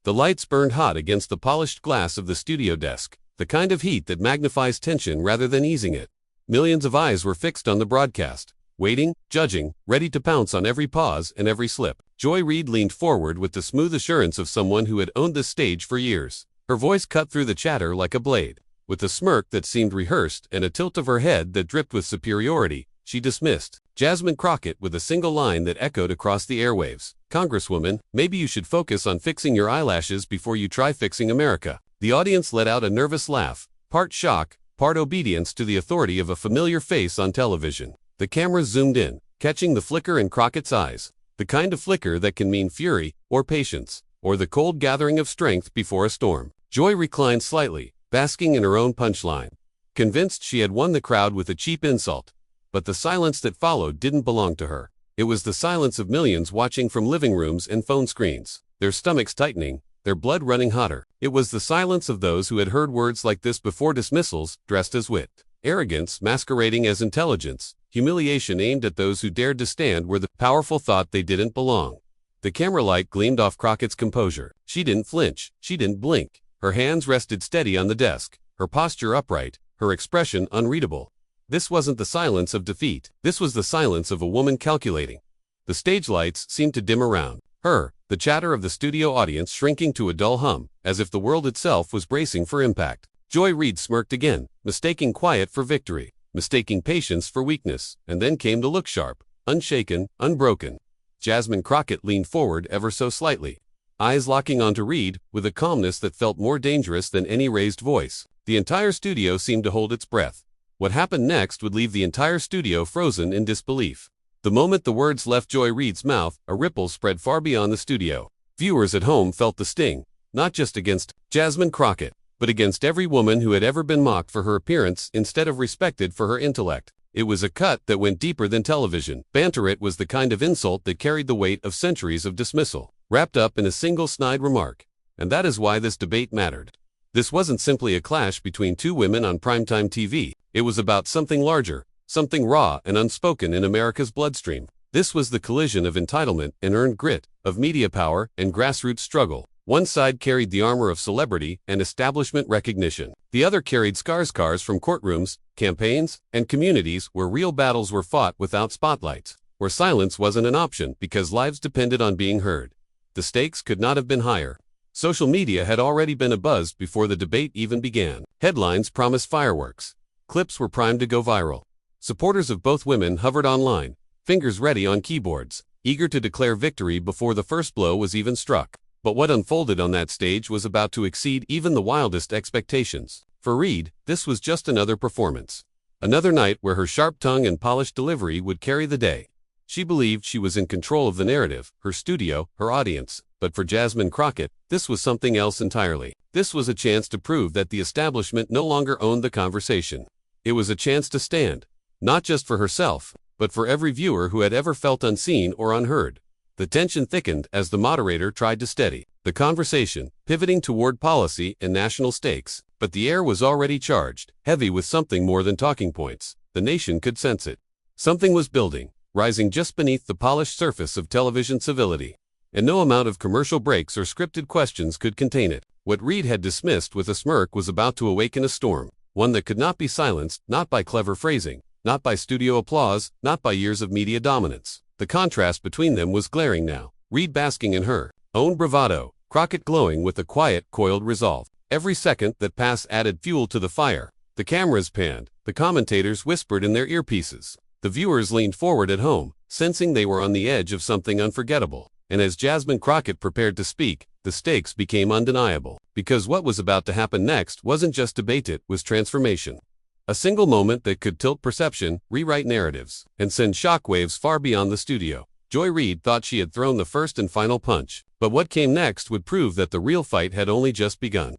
The lights burned hot against the polished glass of the studio desk, the kind of heat that magnifies tension rather than easing it. Millions of eyes were fixed on the broadcast, waiting, judging, ready to pounce on every pause and every slip. Joy Reid leaned forward with the smooth assurance of someone who had owned this stage for years. Her voice cut through the chatter like a blade. With a smirk that seemed rehearsed and a tilt of her head that dripped with superiority, she dismissed Jasmine Crockett with a single line that echoed across the airwaves. "Congresswoman, maybe you should focus on fixing your eyelashes before you try fixing America." The audience let out a nervous laugh, part shock, part obedience to the authority of a familiar face on television. The cameras zoomed in, catching the flicker in Crockett's eyes, the kind of flicker that can mean fury, or patience, or the cold gathering of strength before a storm. Joy reclined slightly, basking in her own punchline, convinced she had won the crowd with a cheap insult. But the silence that followed didn't belong to her. It was the silence of millions watching from living rooms and phone screens, their stomachs tightening, their blood running hotter. It was the silence of those who had heard words like this before: dismissals dressed as wit, arrogance masquerading as intelligence, humiliation aimed at those who dared to stand where the powerful thought they didn't belong. The camera light gleamed off Crockett's composure. She didn't flinch, she didn't blink. Her hands rested steady on the desk, her posture upright, her expression unreadable. This wasn't the silence of defeat. This was the silence of a woman calculating. The stage lights seemed to dim around her, the chatter of the studio audience shrinking to a dull hum, as if the world itself was bracing for impact. Joy Reid smirked again, mistaking quiet for victory, mistaking patience for weakness, and then came to look sharp, unshaken, unbroken. Jasmine Crockett leaned forward ever so slightly, eyes locking onto Reid with a calmness that felt more dangerous than any raised voice. The entire studio seemed to hold its breath. What happened next would leave the entire studio frozen in disbelief. The moment the words left Joy Reid's mouth, a ripple spread far beyond the studio. Viewers at home felt the sting, not just against Jasmine Crockett, but against every woman who had ever been mocked for her appearance instead of respected for her intellect. It was a cut that went deeper than television. Banter. It was the kind of insult that carried the weight of centuries of dismissal, wrapped up in a single snide remark. And that is why this debate mattered. This wasn't simply a clash between two women on primetime TV. It was about something larger, something raw and unspoken in America's bloodstream. This was the collision of entitlement and earned grit, of media power and grassroots struggle. One side carried the armor of celebrity and establishment recognition. The other carried scars from courtrooms, campaigns, and communities where real battles were fought without spotlights, where silence wasn't an option because lives depended on being heard. The stakes could not have been higher. Social media had already been abuzz before the debate even began. Headlines promised fireworks. Clips were primed to go viral. Supporters of both women hovered online, fingers ready on keyboards, eager to declare victory before the first blow was even struck. But what unfolded on that stage was about to exceed even the wildest expectations. For Reid, this was just another performance. Another night where her sharp tongue and polished delivery would carry the day. She believed she was in control of the narrative, her studio, her audience. But for Jasmine Crockett, this was something else entirely. This was a chance to prove that the establishment no longer owned the conversation. It was a chance to stand, not just for herself, but for every viewer who had ever felt unseen or unheard. The tension thickened as the moderator tried to steady the conversation, pivoting toward policy and national stakes. But the air was already charged, heavy with something more than talking points. The nation could sense it. Something was building, rising just beneath the polished surface of television civility. And no amount of commercial breaks or scripted questions could contain it. What Reid had dismissed with a smirk was about to awaken a storm, one that could not be silenced, not by clever phrasing, not by studio applause, not by years of media dominance. The contrast between them was glaring now. Reid basking in her own bravado, Crockett glowing with a quiet, coiled resolve. Every second that passed added fuel to the fire. The cameras panned, the commentators whispered in their earpieces. The viewers leaned forward at home, sensing they were on the edge of something unforgettable. And as Jasmine Crockett prepared to speak, the stakes became undeniable. Because what was about to happen next wasn't just debate, it was transformation. A single moment that could tilt perception, rewrite narratives, and send shockwaves far beyond the studio. Joy Reid thought she had thrown the first and final punch, but what came next would prove that the real fight had only just begun.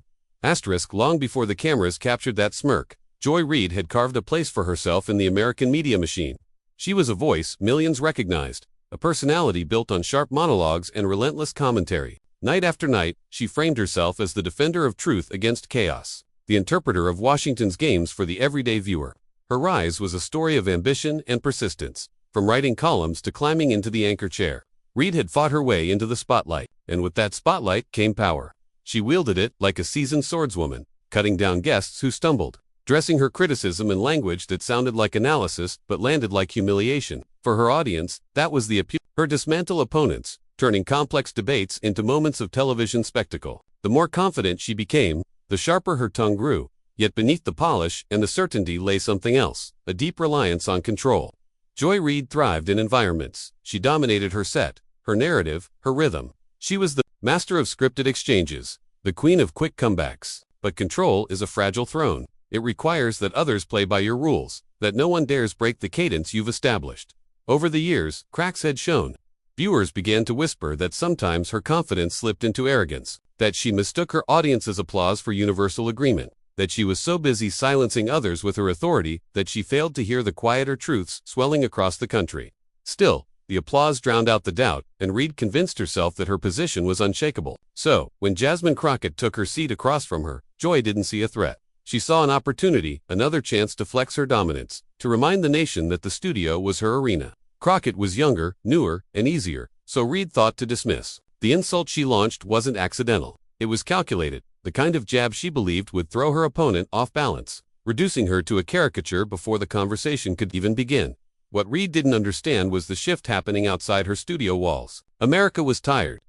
Long before the cameras captured that smirk, Joy Reid had carved a place for herself in the American media machine. She was a voice millions recognized, a personality built on sharp monologues and relentless commentary. Night after night, she framed herself as the defender of truth against chaos, the interpreter of Washington's games for the everyday viewer. Her rise was a story of ambition and persistence, from writing columns to climbing into the anchor chair. Reid had fought her way into the spotlight, and with that spotlight came power. She wielded it like a seasoned swordswoman, cutting down guests who stumbled, dressing her criticism in language that sounded like analysis but landed like humiliation. For her audience, that was the appeal. Her dismantle opponents, turning complex debates into moments of television spectacle. The more confident she became, the sharper her tongue grew, yet beneath the polish and the certainty lay something else, a deep reliance on control. Joy Reid thrived in environments. She dominated her set, her narrative, her rhythm. She was the master of scripted exchanges, the queen of quick comebacks. But control is a fragile throne. It requires that others play by your rules, that no one dares break the cadence you've established. Over the years, cracks had shown. Viewers began to whisper that sometimes her confidence slipped into arrogance, that she mistook her audience's applause for universal agreement, that she was so busy silencing others with her authority that she failed to hear the quieter truths swelling across the country. Still, the applause drowned out the doubt, and Reid convinced herself that her position was unshakable. So, when Jasmine Crockett took her seat across from her, Joy didn't see a threat. She saw an opportunity, another chance to flex her dominance, to remind the nation that the studio was her arena. Crockett was younger, newer, and easier, so Reid thought to dismiss. The insult she launched wasn't accidental. It was calculated, the kind of jab she believed would throw her opponent off balance, reducing her to a caricature before the conversation could even begin. What Reid didn't understand was the shift happening outside her studio walls. America was tired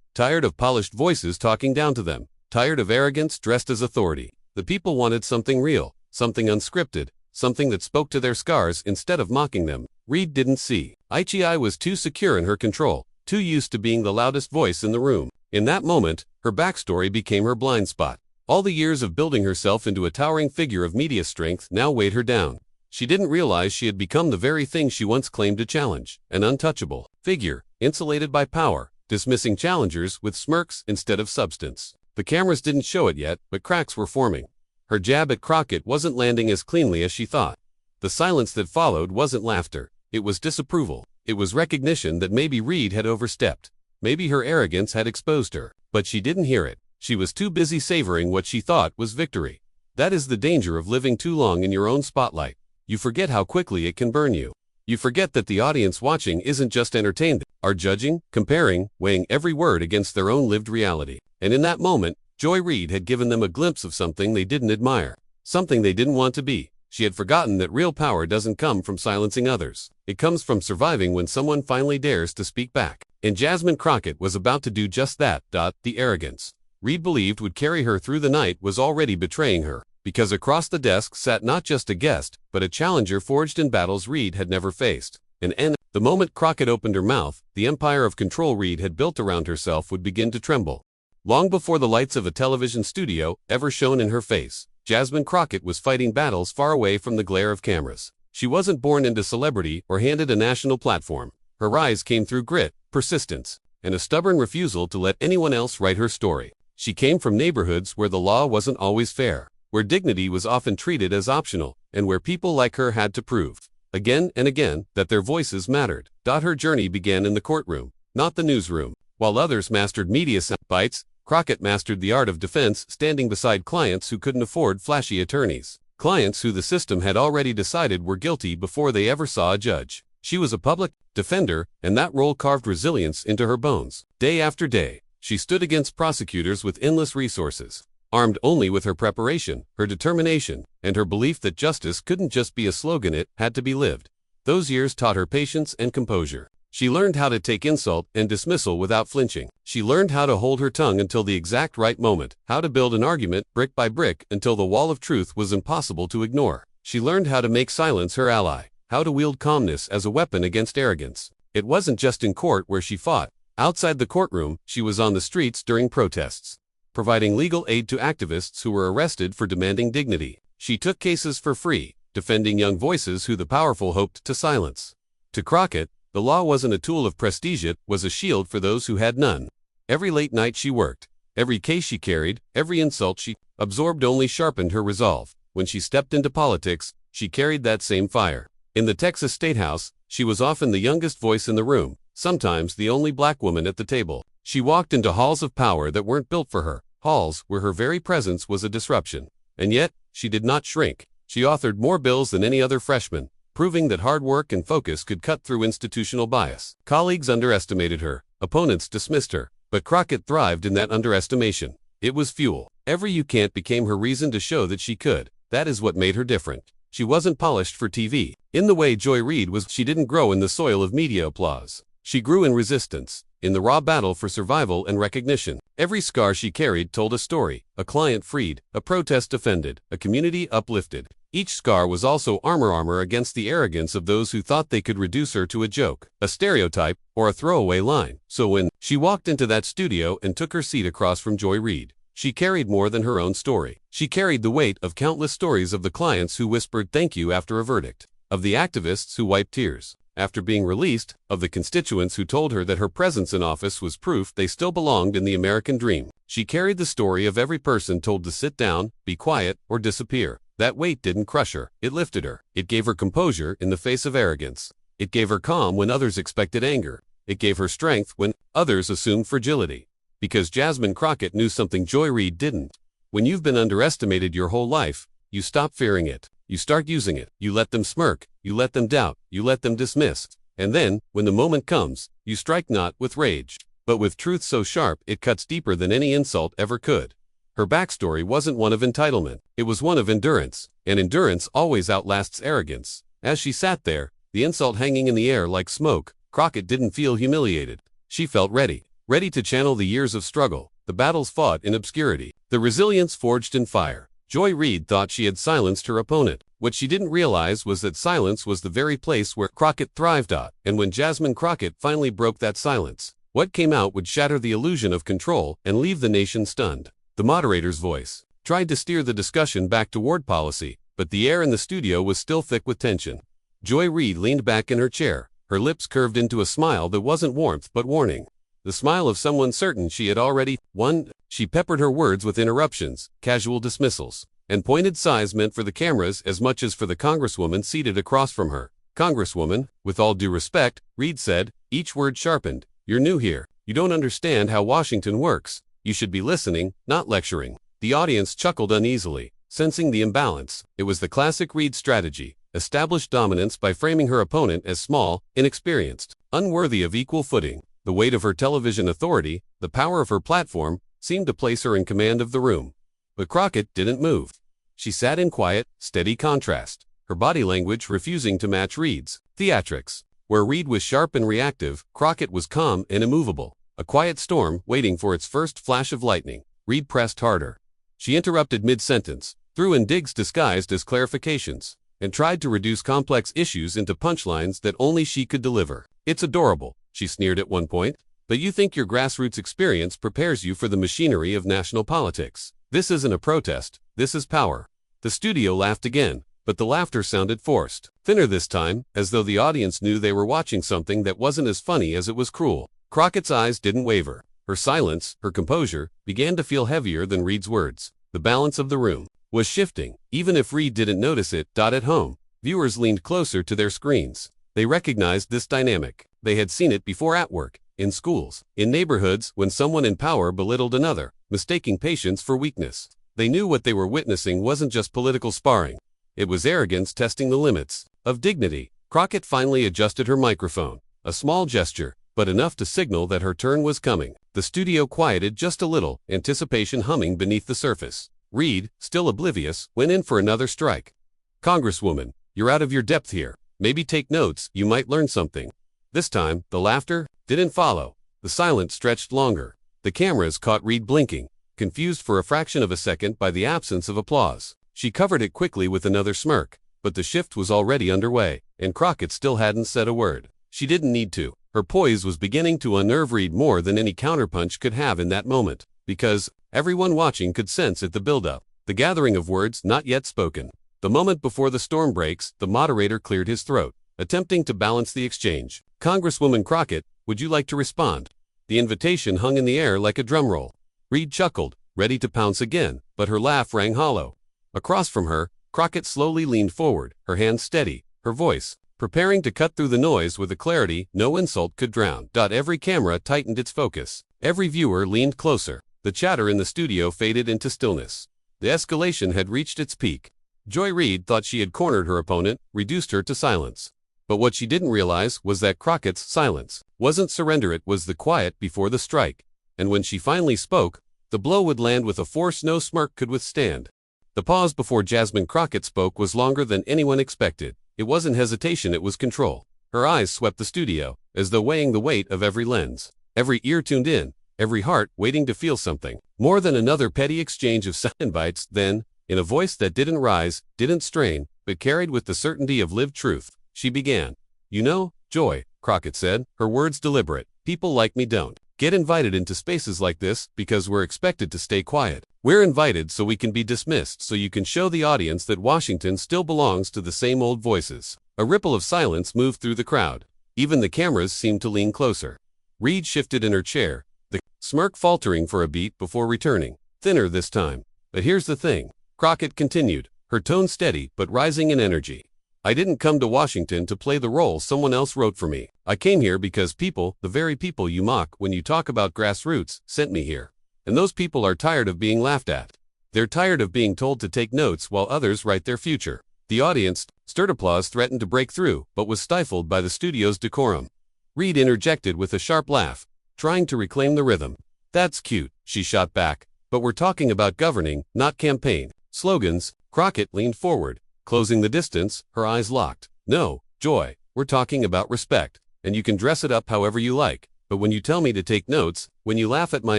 of polished voices talking down to them, tired of arrogance dressed as authority. The people wanted something real, something unscripted, something that spoke to their scars instead of mocking them. Reid didn't see. Ichi was too secure in her control, too used to being the loudest voice in the room. In that moment, her backstory became her blind spot. All the years of building herself into a towering figure of media strength now weighed her down. She didn't realize she had become the very thing she once claimed to challenge, an untouchable figure, insulated by power, dismissing challengers with smirks instead of substance. The cameras didn't show it yet, but cracks were forming. Her jab at Crockett wasn't landing as cleanly as she thought. The silence that followed wasn't laughter. It was disapproval. It was recognition that maybe Reid had overstepped. Maybe her arrogance had exposed her. But she didn't hear it. She was too busy savoring what she thought was victory. That is the danger of living too long in your own spotlight. You forget how quickly it can burn you. You forget that the audience watching isn't just entertained, are judging, comparing, weighing every word against their own lived reality. And in that moment, Joy Reid had given them a glimpse of something they didn't admire, something they didn't want to be. She had forgotten that real power doesn't come from silencing others. It comes from surviving when someone finally dares to speak back. And Jasmine Crockett was about to do just that. The arrogance Reid believed would carry her through the night was already betraying her, because across the desk sat not just a guest, but a challenger forged in battles Reid had never faced. And the moment Crockett opened her mouth, the empire of control Reid had built around herself would begin to tremble. Long before the lights of a television studio ever shone in her face, Jasmine Crockett was fighting battles far away from the glare of cameras. She wasn't born into celebrity or handed a national platform. Her rise came through grit, persistence, and a stubborn refusal to let anyone else write her story. She came from neighborhoods where the law wasn't always fair, where dignity was often treated as optional, and where people like her had to prove, again and again, that their voices mattered. Her journey began in the courtroom, not the newsroom. While others mastered media sound bites, Crockett mastered the art of defense, standing beside clients who couldn't afford flashy attorneys, clients who the system had already decided were guilty before they ever saw a judge. She was a public defender, and that role carved resilience into her bones. Day after day, she stood against prosecutors with endless resources, armed only with her preparation, her determination, and her belief that justice couldn't just be a slogan, it had to be lived. Those years taught her patience and composure. She learned how to take insult and dismissal without flinching. She learned how to hold her tongue until the exact right moment, how to build an argument brick by brick until the wall of truth was impossible to ignore. She learned how to make silence her ally, how to wield calmness as a weapon against arrogance. It wasn't just in court where she fought. Outside the courtroom, she was on the streets during protests, providing legal aid to activists who were arrested for demanding dignity. She took cases for free, defending young voices who the powerful hoped to silence. To Crockett, the law wasn't a tool of prestige, it was a shield for those who had none. Every late night she worked, every case she carried, every insult she absorbed only sharpened her resolve. When she stepped into politics, she carried that same fire. In the Texas State House, she was often the youngest voice in the room, sometimes the only black woman at the table. She walked into halls of power that weren't built for her, halls where her very presence was a disruption. And yet, she did not shrink. She authored more bills than any other freshman, proving that hard work and focus could cut through institutional bias. Colleagues underestimated her, opponents dismissed her, but Crockett thrived in that underestimation. It was fuel. Every "you can't" became her reason to show that she could. That is what made her different. She wasn't polished for TV. In the way Joy Reid was, she didn't grow in the soil of media applause. She grew in resistance, in the raw battle for survival and recognition. Every scar she carried told a story, a client freed, a protest defended, a community uplifted. Each scar was also armor against the arrogance of those who thought they could reduce her to a joke, a stereotype, or a throwaway line. So when she walked into that studio and took her seat across from Joy Reid, she carried more than her own story. She carried the weight of countless stories of the clients who whispered thank you after a verdict, of the activists who wiped tears after being released, of the constituents who told her that her presence in office was proof they still belonged in the American dream. She carried the story of every person told to sit down, be quiet, or disappear. That weight didn't crush her, it lifted her. It gave her composure in the face of arrogance. It gave her calm when others expected anger. It gave her strength when others assumed fragility. Because Jasmine Crockett knew something Joy Reid didn't. When you've been underestimated your whole life, you stop fearing it. You start using it. You let them smirk. You let them doubt. You let them dismiss. And then, when the moment comes, you strike not with rage, but with truth so sharp it cuts deeper than any insult ever could. Her backstory wasn't one of entitlement. It was one of endurance. And endurance always outlasts arrogance. As she sat there, the insult hanging in the air like smoke, Crockett didn't feel humiliated. She felt ready. Ready to channel the years of struggle, the battles fought in obscurity, the resilience forged in fire. Joy Reid thought she had silenced her opponent. What she didn't realize was that silence was the very place where Crockett thrived at. And when Jasmine Crockett finally broke that silence, what came out would shatter the illusion of control and leave the nation stunned. The moderator's voice tried to steer the discussion back toward policy, but the air in the studio was still thick with tension. Joy Reid leaned back in her chair, her lips curved into a smile that wasn't warmth but warning. The smile of someone certain she had already won. She peppered her words with interruptions, casual dismissals, and pointed sighs meant for the cameras as much as for the congresswoman seated across from her. "Congresswoman, with all due respect," Reid said, each word sharpened. "You're new here. You don't understand how Washington works. You should be listening, not lecturing." The audience chuckled uneasily, sensing the imbalance. It was the classic Reid strategy: establish dominance by framing her opponent as small, inexperienced, unworthy of equal footing. The weight of her television authority, the power of her platform, seemed to place her in command of the room. But Crockett didn't move. She sat in quiet, steady contrast, her body language refusing to match Reid's theatrics. Where Reid was sharp and reactive, Crockett was calm and immovable, a quiet storm waiting for its first flash of lightning. Reid pressed harder. She interrupted mid-sentence, threw in digs disguised as clarifications, and tried to reduce complex issues into punchlines that only she could deliver. "It's adorable," she sneered at one point, "but you think your grassroots experience prepares you for the machinery of national politics. This isn't a protest, this is power." The studio laughed again, but the laughter sounded forced, thinner this time, as though the audience knew they were watching something that wasn't as funny as it was cruel. Crockett's eyes didn't waver. Her silence, her composure, began to feel heavier than Reid's words. The balance of the room was shifting, even if Reid didn't notice it. At home, viewers leaned closer to their screens. They recognized this dynamic. They had seen it before at work, in schools, in neighborhoods, when someone in power belittled another, mistaking patience for weakness. They knew what they were witnessing wasn't just political sparring. It was arrogance testing the limits of dignity. Crockett finally adjusted her microphone, a small gesture, but enough to signal that her turn was coming. The studio quieted just a little, anticipation humming beneath the surface. Reid, still oblivious, went in for another strike. "Congresswoman, you're out of your depth here. Maybe take notes, you might learn something." This time, the laughter didn't follow. The silence stretched longer. The cameras caught Reid blinking, confused for a fraction of a second by the absence of applause. She covered it quickly with another smirk, but the shift was already underway, and Crockett still hadn't said a word. She didn't need to. Her poise was beginning to unnerve Reid more than any counterpunch could have in that moment, because everyone watching could sense it: the buildup, the gathering of words not yet spoken. The moment before the storm breaks, the moderator cleared his throat, attempting to balance the exchange. "Congresswoman Crockett, would you like to respond?" The invitation hung in the air like a drumroll. Reid chuckled, ready to pounce again, but her laugh rang hollow. Across from her, Crockett slowly leaned forward, her hands steady, her voice preparing to cut through the noise with a clarity no insult could drown. Every camera tightened its focus. Every viewer leaned closer. The chatter in the studio faded into stillness. The escalation had reached its peak. Joy Reid thought she had cornered her opponent, reduced her to silence. But what she didn't realize was that Crockett's silence wasn't surrender, it was the quiet before the strike. And when she finally spoke, The blow would land with a force no smirk could withstand. The pause before Jasmine Crockett spoke was longer than anyone expected. It wasn't hesitation, it was control. Her eyes swept the studio, as though weighing the weight of every lens. Every ear tuned in, every heart waiting to feel something. More than another petty exchange of sound bites, then, in a voice that didn't rise, didn't strain, but carried with the certainty of lived truth, she began. You know, Joy, Crockett said, her words deliberate, people like me don't get invited into spaces like this because we're expected to stay quiet. We're invited so we can be dismissed, so you can show the audience that Washington still belongs to the same old voices. A ripple of silence moved through the crowd. Even the cameras seemed to lean closer. Reid shifted in her chair, the smirk faltering for a beat before returning, thinner this time. But here's the thing, Crockett continued, her tone steady but rising in energy. I didn't come to Washington to play the role someone else wrote for me. I came here because people, the very people you mock when you talk about grassroots, sent me here. And those people are tired of being laughed at. They're tired of being told to take notes while others write their future. The audience, stirred applause threatened to break through, but was stifled by the studio's decorum. Reid interjected with a sharp laugh, trying to reclaim the rhythm. That's cute, she shot back, but we're talking about governing, not campaign slogans. Crockett leaned forward, closing the distance, her eyes locked. No, Joy, we're talking about respect, and you can dress it up however you like, but when you tell me to take notes, when you laugh at my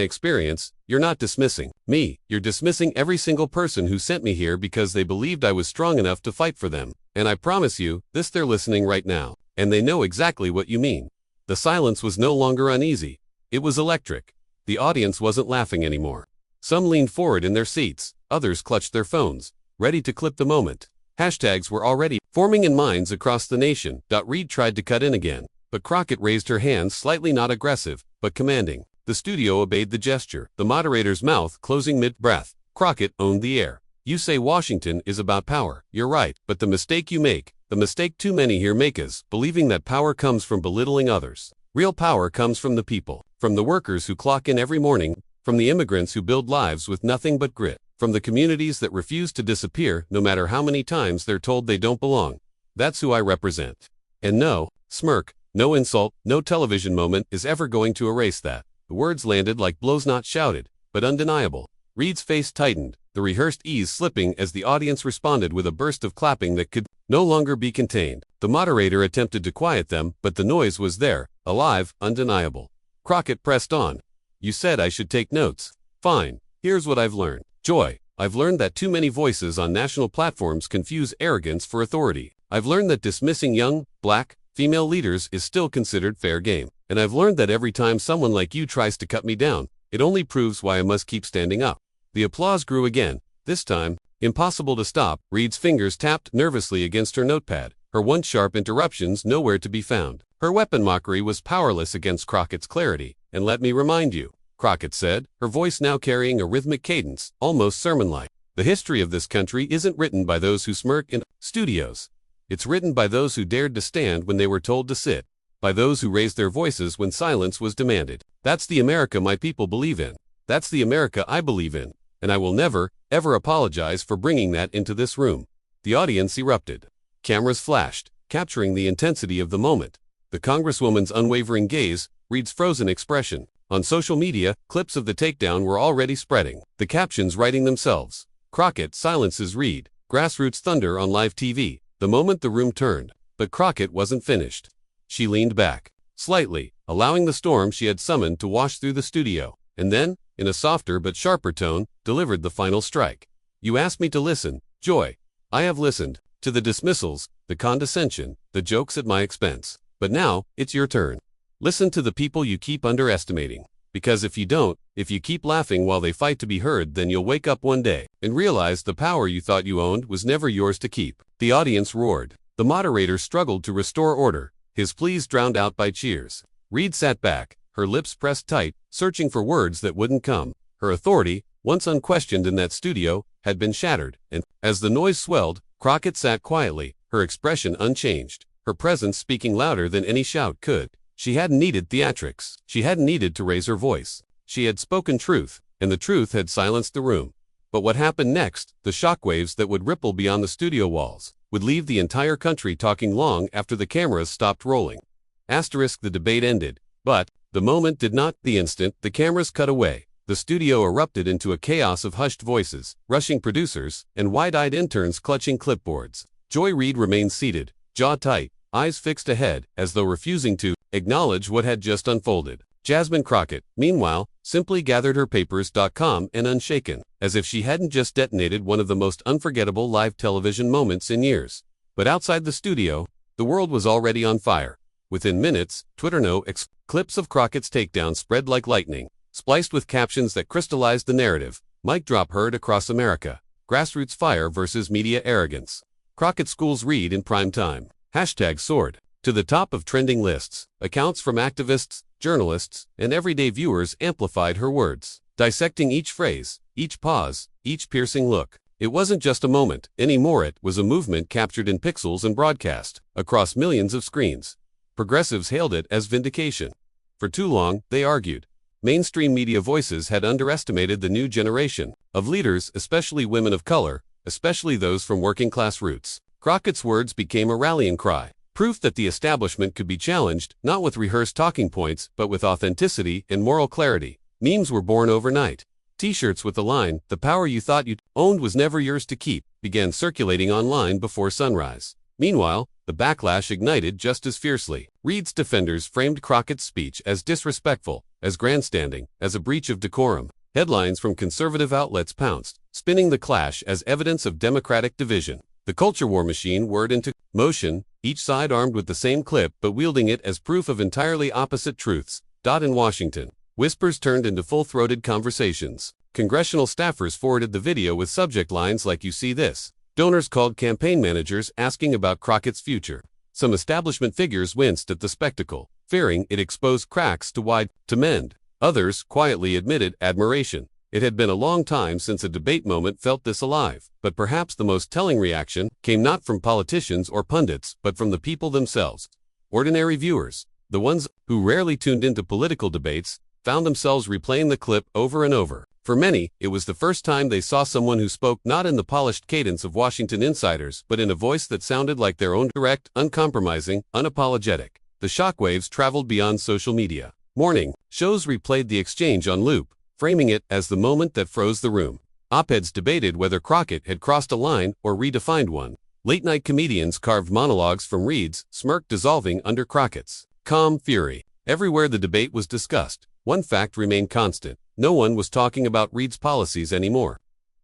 experience, you're not dismissing me, you're dismissing every single person who sent me here because they believed I was strong enough to fight for them. And I promise you, this they're listening right now, and they know exactly what you mean. The silence was no longer uneasy. It was electric. The audience wasn't laughing anymore. Some leaned forward in their seats, others clutched their phones, ready to clip the moment. Hashtags were already forming in minds across the nation. Reid tried to cut in again, but Crockett raised her hands slightly, not aggressive, but commanding. The studio obeyed the gesture, the moderator's mouth closing mid-breath. Crockett owned the air. You say Washington is about power. You're right, but the mistake you make, the mistake too many here make is believing that power comes from belittling others. Real power comes from the people, from the workers who clock in every morning, from the immigrants who build lives with nothing but grit, from the communities that refuse to disappear no matter how many times they're told they don't belong. That's who I represent. And no, smirk, no insult, no television moment is ever going to erase that. The words landed like blows, not shouted, but undeniable. Reid's face tightened, the rehearsed ease slipping as the audience responded with a burst of clapping that could no longer be contained. The moderator attempted to quiet them, but the noise was there, alive, undeniable. Crockett pressed on. You said I should take notes. Fine, here's what I've learned. Joy, I've learned that too many voices on national platforms confuse arrogance for authority. I've learned that dismissing young, black, female leaders is still considered fair game. And I've learned that every time someone like you tries to cut me down, it only proves why I must keep standing up. The applause grew again, this time, impossible to stop. Reid's fingers tapped nervously against her notepad, her once sharp interruptions nowhere to be found. Her weapon mockery was powerless against Crockett's clarity. And let me remind you, Crockett said, her voice now carrying a rhythmic cadence, almost sermon-like. The history of this country isn't written by those who smirk in studios. It's written by those who dared to stand when they were told to sit, by those who raised their voices when silence was demanded. That's the America my people believe in. That's the America I believe in. And I will never, ever apologize for bringing that into this room. The audience erupted. Cameras flashed, capturing the intensity of the moment. The Congresswoman's unwavering gaze, Reid's frozen expression. On social media, clips of the takedown were already spreading, the captions writing themselves. Crockett silences Reid. Grassroots thunder on live TV. The moment the room turned. But Crockett wasn't finished. She leaned back, slightly, allowing the storm she had summoned to wash through the studio, and then, in a softer but sharper tone, delivered the final strike. You asked me to listen, Joy. I have listened, to the dismissals, the condescension, the jokes at my expense. But now, it's your turn. Listen to the people you keep underestimating. Because if you don't, if you keep laughing while they fight to be heard, then you'll wake up one day and realize the power you thought you owned was never yours to keep. The audience roared. The moderator struggled to restore order, his pleas drowned out by cheers. Reid sat back, her lips pressed tight, searching for words that wouldn't come. Her authority, once unquestioned in that studio, had been shattered, and, as the noise swelled, Crockett sat quietly, her expression unchanged, her presence speaking louder than any shout could. She hadn't needed theatrics. She hadn't needed to raise her voice. She had spoken truth, and the truth had silenced the room. But what happened next, the shockwaves that would ripple beyond the studio walls, would leave the entire country talking long after the cameras stopped rolling. The debate ended, but the moment did not. The instant the cameras cut away, The studio erupted into a chaos of hushed voices, rushing producers, and wide-eyed interns clutching clipboards. Joy Reid remained seated, jaw tight, eyes fixed ahead, as though refusing to acknowledge what had just unfolded. Jasmine Crockett, meanwhile, simply gathered her papers, calm and unshaken, as if she hadn't just detonated one of the most unforgettable live television moments in years. But outside the studio, the world was already on fire. Within minutes, clips of Crockett's takedown spread like lightning, spliced with captions that crystallized the narrative. Mic drop heard across America. Grassroots fire versus media arrogance. Crockett schools Reid in prime time. Hashtag soared to the top of trending lists. Accounts from activists, journalists, and everyday viewers amplified her words, dissecting each phrase, each pause, each piercing look. It wasn't just a moment anymore, it was a movement captured in pixels and broadcast across millions of screens. Progressives hailed it as vindication. For too long, they argued, mainstream media voices had underestimated the new generation of leaders, especially women of color, especially those from working-class roots. Crockett's words became a rallying cry, proof that the establishment could be challenged, not with rehearsed talking points, but with authenticity and moral clarity. Memes were born overnight. T-shirts with the line, "The power you thought you owned was never yours to keep," began circulating online before sunrise. Meanwhile, the backlash ignited just as fiercely. Reid's defenders framed Crockett's speech as disrespectful, as grandstanding, as a breach of decorum. Headlines from conservative outlets pounced, spinning the clash as evidence of democratic division. The culture war machine whirred into motion, each side armed with the same clip but wielding it as proof of entirely opposite truths. In Washington, whispers turned into full-throated conversations. Congressional staffers forwarded the video with subject lines like, "You see this." Donors called campaign managers asking about Crockett's future. Some establishment figures winced at the spectacle, fearing it exposed cracks to mend. Others quietly admitted admiration. It had been a long time since a debate moment felt this alive, but perhaps the most telling reaction came not from politicians or pundits, but from the people themselves. Ordinary viewers, the ones who rarely tuned into political debates, found themselves replaying the clip over and over. For many, it was the first time they saw someone who spoke not in the polished cadence of Washington insiders, but in a voice that sounded like their own, direct, uncompromising, unapologetic. The shockwaves traveled beyond social media. Morning shows replayed the exchange on loop, framing it as the moment that froze the room. Op-eds debated whether Crockett had crossed a line or redefined one. Late-night comedians carved monologues from Reid's, smirk dissolving under Crockett's calm fury. Everywhere the debate was discussed, one fact remained constant. No one was talking about Reid's policies anymore.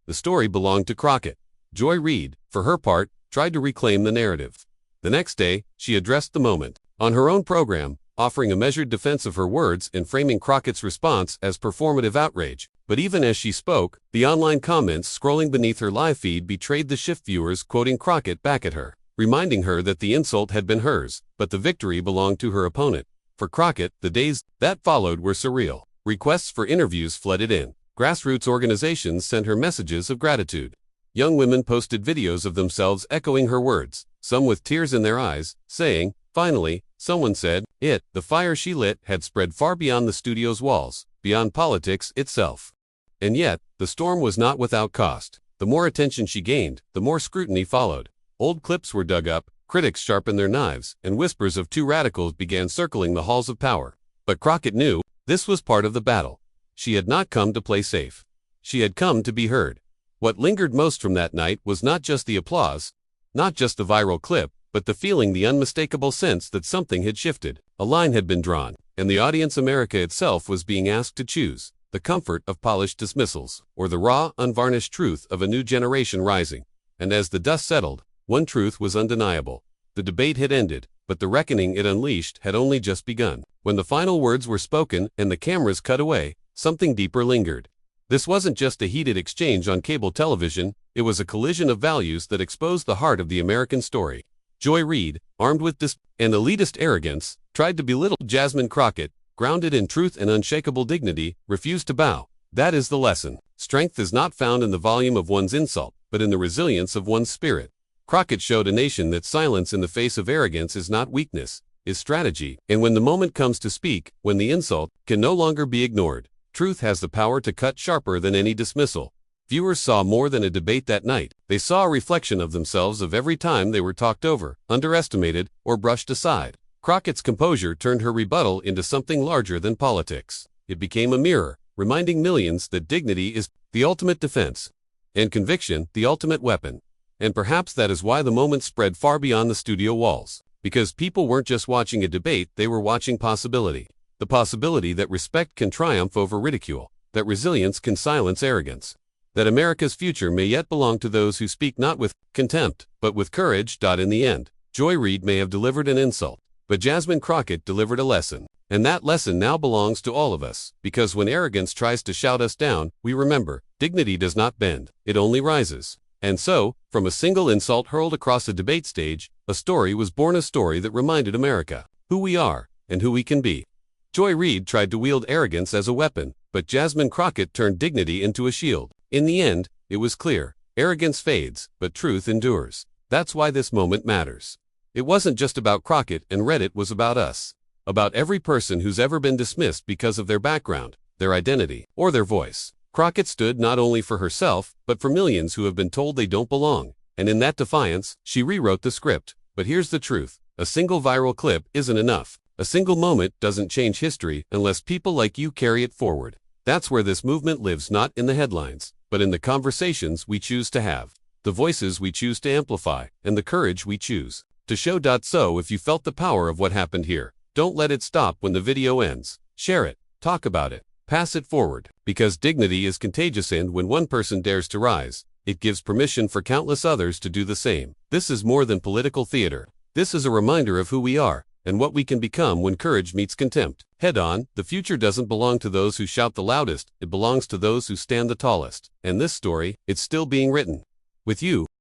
The story belonged to Crockett. Joy Reid, for her part, tried to reclaim the narrative. The next day, she addressed the moment on her own program, offering a measured defense of her words and framing Crockett's response as performative outrage. But even as she spoke, the online comments scrolling beneath her live feed betrayed the shift, viewers quoting Crockett back at her, reminding her that the insult had been hers, but the victory belonged to her opponent. For Crockett, the days that followed were surreal. Requests for interviews flooded in. Grassroots organizations sent her messages of gratitude. Young women posted videos of themselves echoing her words, some with tears in their eyes, saying, "Finally, someone said it." The fire she lit had spread far beyond the studio's walls, beyond politics itself. And yet, the storm was not without cost. The more attention she gained, the more scrutiny followed. Old clips were dug up, critics sharpened their knives, and whispers of two radicals began circling the halls of power. But Crockett knew this was part of the battle. She had not come to play safe. She had come to be heard. What lingered most from that night was not just the applause, not just the viral clip, but the feeling, the unmistakable sense that something had shifted. A line had been drawn, and the audience, America itself, was being asked to choose the comfort of polished dismissals, or the raw, unvarnished truth of a new generation rising. And as the dust settled, one truth was undeniable. The debate had ended, but the reckoning it unleashed had only just begun. When the final words were spoken and the cameras cut away, something deeper lingered. This wasn't just a heated exchange on cable television, it was a collision of values that exposed the heart of the American story. Joy Reid, armed with and elitist arrogance, tried to belittle Jasmine Crockett, grounded in truth and unshakable dignity, refused to bow. That is the lesson. Strength is not found in the volume of one's insult, but in the resilience of one's spirit. Crockett showed a nation that silence in the face of arrogance is not weakness, is strategy. And when the moment comes to speak, when the insult can no longer be ignored, truth has the power to cut sharper than any dismissal. Viewers saw more than a debate that night. They saw a reflection of themselves of every time they were talked over, underestimated, or brushed aside. Crockett's composure turned her rebuttal into something larger than politics. It became a mirror, reminding millions that dignity is the ultimate defense, and conviction the ultimate weapon. And perhaps that is why the moment spread far beyond the studio walls. Because people weren't just watching a debate, they were watching possibility. The possibility that respect can triumph over ridicule, that resilience can silence arrogance, that America's future may yet belong to those who speak not with contempt, but with courage. In the end, Reid may have delivered an insult, but Jasmine Crockett delivered a lesson. And that lesson now belongs to all of us, because when arrogance tries to shout us down, we remember, dignity does not bend, it only rises. And so, from a single insult hurled across a debate stage, a story was born, a story that reminded America who we are and who we can be. Reid tried to wield arrogance as a weapon, but Jasmine Crockett turned dignity into a shield. In the end, it was clear, arrogance fades, but truth endures. That's why this moment matters. It wasn't just about Crockett and Reid, it was about us. About every person who's ever been dismissed because of their background, their identity, or their voice. Crockett stood not only for herself, but for millions who have been told they don't belong. And in that defiance, she rewrote the script. But here's the truth. A single viral clip isn't enough. A single moment doesn't change history unless people like you carry it forward. That's where this movement lives, not in the headlines, but in the conversations we choose to have, the voices we choose to amplify, and the courage we choose to show. So if you felt the power of what happened here, don't let it stop when the video ends. Share it, talk about it, pass it forward, because dignity is contagious, and when one person dares to rise, it gives permission for countless others to do the same. This is more than political theater. This is a reminder of who we are, and what we can become when courage meets contempt. Head on, the future doesn't belong to those who shout the loudest, it belongs to those who stand the tallest. And this story, it's still being written. With you.